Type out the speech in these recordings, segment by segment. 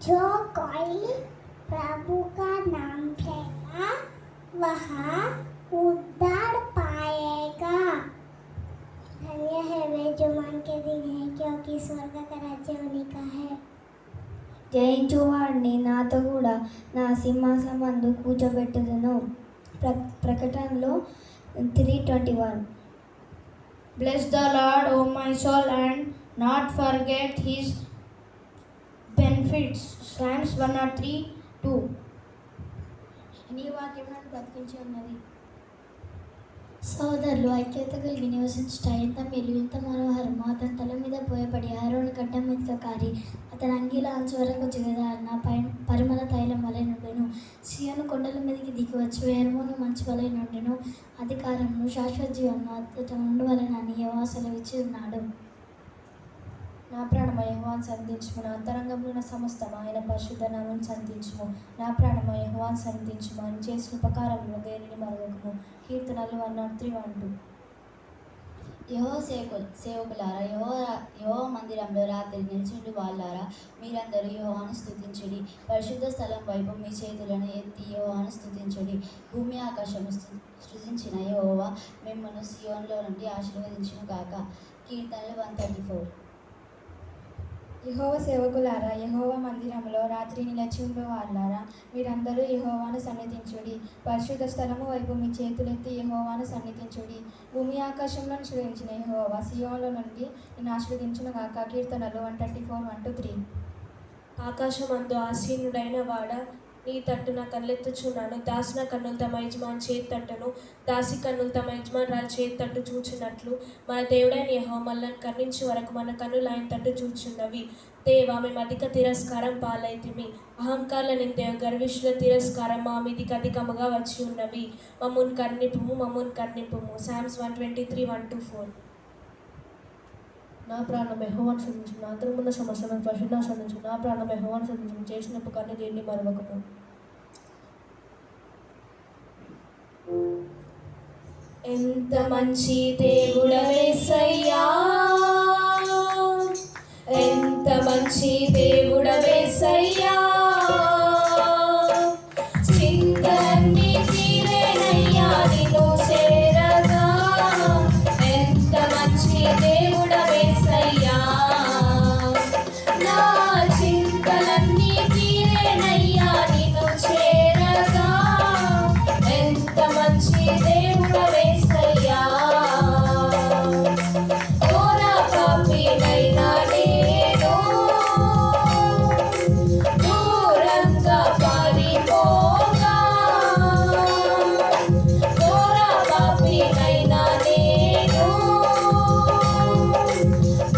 जो कोई प्रभु का नाम लेगा वह उद्धार पाएगा। धन्य है वे जो मन के दिन है, क्योंकि स्वर्ग का राज्य उन्हीं का है। జయించువాడిని నాతో కూడా నా సింహాసనమందు కూర్చోబెట్టుదును. ప్రకటనలో 3:21. Bless the Lord, O my soul, and not forget his benefits. Psalms 103:2. నీ వాక్యం నన్ను బ్రతికించి ఉన్నది. సోదరులు ఐక్యత కలిగి నివసించుట ఎంత మేలు, ఎంత మనోహరము. అతని తల మీద పోయబడి ఆరోని గడ్డం మీదక కారి అతని అంగీల అంచు వరకు జిగదారిన పరిమళ తైలం వలె నుండెను. సియోను కొండల మీదకి దిగి వచ్చి హెర్మోను మంచు వలె నుండెను. అధికారమును శాశ్వత జీవమును అతడు ఉండవలెనని యెహోవా సెలవిచ్చి ఉన్నాడు. నా ప్రాణమ యెహోవాను సన్నిధించుము, నా అంతరంగంలో ఉన్న సమస్తము ఆయన పరిశుద్ధ నామమును సన్నిధించుము. నా ప్రాణమ యెహోవాను సన్నిధించుము, ఆయన చేసిన ఉపకారములను దేనిని మరవకము. కీర్తనలు 103:1. యెహోవా సేవకులారా, యెహోవా మందిరంలో రాత్రి నిలిచిండు వాళ్ళారా, మీరందరూ యెహోవాను స్తుతించుడి. పరిశుద్ధ స్థలం వైపు మీ చేతులను ఎత్తి యెహోవాను స్తుతించుడి. భూమి ఆకాశము సృజించిన యెహోవా మిమ్మును సియోనులో నుండి ఆశీర్వదించును గాక. కీర్తనలు 134. యెహోవా సేవకులారా, యెహోవా మందిరంలో రాత్రి నిలిచి ఉండు వాళ్ళారా, మీరందరూ యెహోవాను సన్నిధించుడి. పరిశుద్ధ స్థలము వైపు మీ చేతులెత్తి యెహోవాను సన్నిధించుడి. భూమి ఆకాశంలో సృజించిన యెహోవా సియోనులో నుండి నిన్ను ఆశీర్వదించును గాక. కీర్తనలు 134:1-3. ఆకాశమందు ఆసీనుడైన వాడ, నీ తట్టున కళ్ళెత్తుచున్నాను. దాసిన కన్నులు తమ యజమాని చేతి తట్టును, దాసి కన్నులు తమ యజమానురాలు చేతి తట్టు చూచున్నట్లు మన దేవుడైన యెహోవా మనల్ని కరుణించే వరకు మన కన్నులు ఆయన తట్టు చూచున్నవి. దేవా, మేము అధిక తిరస్కారం పాలైతిమి. అహంకారుల నిందే గర్విష్ఠుల తిరస్కారం మా మీదికి అధికముగా వచ్చి ఉన్నవి. మమ్మును కరుణింపుము. Psalms 123:1-4. నా ప్రాణం యెహోవాను స్తుతించుము, నా అంతరంగమున్న సమస్తము పరిశుద్ధ సన్నిధించుము. నా ప్రాణం యెహోవాను స్తుతించుము, చేసిన ఉపకారాన్ని దేనిని మరవకము. ఎంత మంచి దేవుడవేసయ్యా, ఎంత మంచి దేవుడవేసయ్యా, చింతలన్నీ తీరేనయ్యా నిన్ను చేరగా. ఎంత మంచి దేవుడవేసయ్యా, నా చింతలన్నీ తీరేనయ్యా నిన్ను చేరగా. ఎంత మంచి దేవుడవేసయ్యా, ఘోర పాపినైనా నేను దూరంగా పారిపోగా. ఘోర పాపినైనా నేను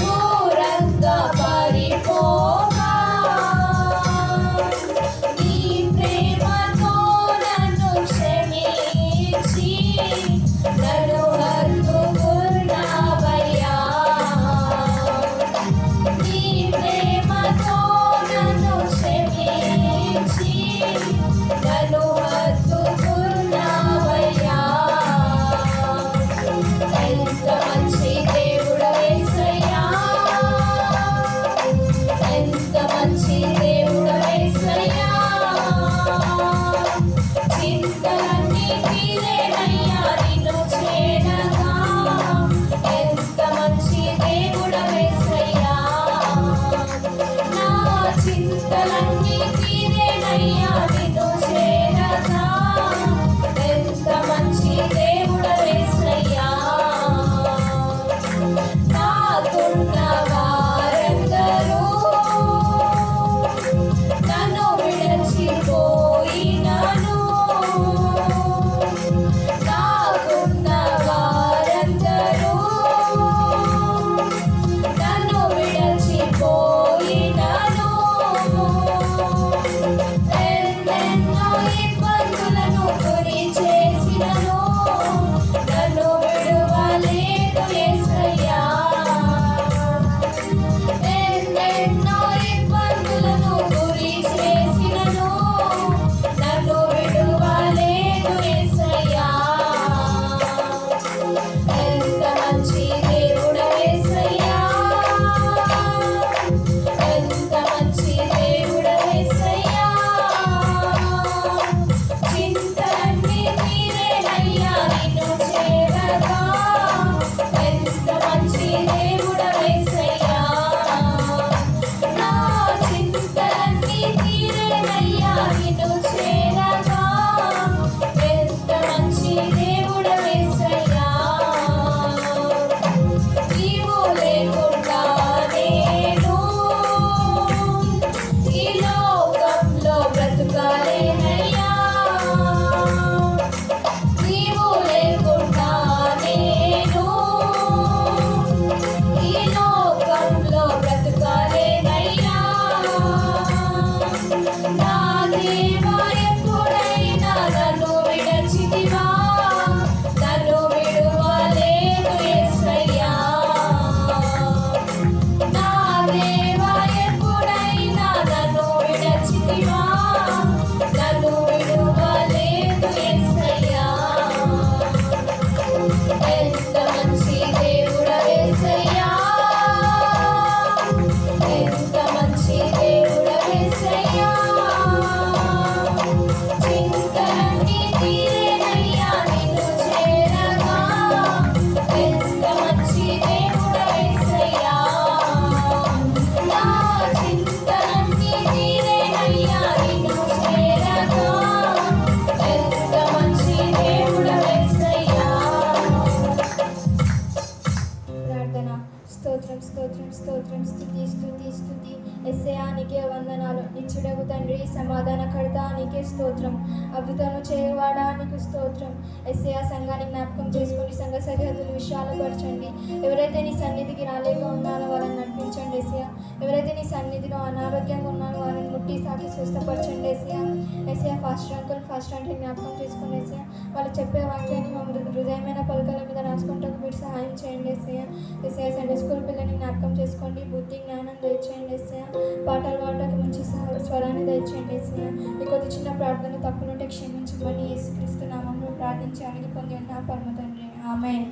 దూరంగా పారిపోగా. నీ ప్రేమతో నన్ను క్షమించి నన్ను హత్తుకున్నావయ్యా. నీ ప్రేమతో నన్ను క్షమించి నన్ను హత్తుకున్నావయ్యా. ఎంత మంచి దేవుడవేసయ్యా, ఎంత మంచి దేవుడవేసయ్యా, చింతలన్నీ తీరేనయ్యా నిన్ను చేరగా. ఎంత మంచి దేవుడవేసయ్యా, నా చింతలన్నీ తీరేనయ్యా నిన్ను చేరగా. ఎంత మంచి దేవుడవేసయ్యా, నాకున్న వారందరూ నన్ను విడచిపోయినను. నాకున్న వారందరూ నన్ను విడచిపోయినను. ఎన్నెన్నో నీకే వందనాలు. నిత్యుడగు తండ్రి, సమాధానకర్త నీకే స్తోత్రం. అద్భుతాలు చేయవాడా నీకు స్తోత్రం. ఎస్ఐ సంఘాన్ని జ్ఞాపకం చేసుకుని సంఘ సరిహద్దులు విశాలపరచండి. ఎవరైతే నీ సన్నిధికి రాలేక ఉన్నారో వాళ్ళని నడిపించండి ఎస్ఐ. ఎవరైతే నీ సన్నిధిలో అనారోగ్యంగా ఉన్నారో వాళ్ళని ముట్టి సాకి స్వస్థపరచండి ఎస్ఐ. ఎస్ఐ ఫాస్ట్ అంటే జ్ఞాపకం చేసుకుని ఎస్ఐ వాళ్ళు చెప్పే వాక్యాన్ని మా హృదయమైన పలకల మీద రాసుకుంటూ మీరు సహాయం చేయండి ఎస్ఐ. ఎస్ఐ సండే స్కూల్ పిల్లల్ని జ్ఞాపకం చేసుకోండి. బుద్ధి జ్ఞానం దయచేయండి ఎస్ఐ. పాటలు పాడటానికి మంచి స్వరాన్ని దయచేయండి ఎస్ఐ. ఈ కొద్ది చిన్న ప్రార్థన తప్పులుంటే క్షమించమని యేసుక్రీస్తు నామములో ప్రార్థించి అడిగి పొంది ఉన్న పరమ తండ్రి. ఆమేన్.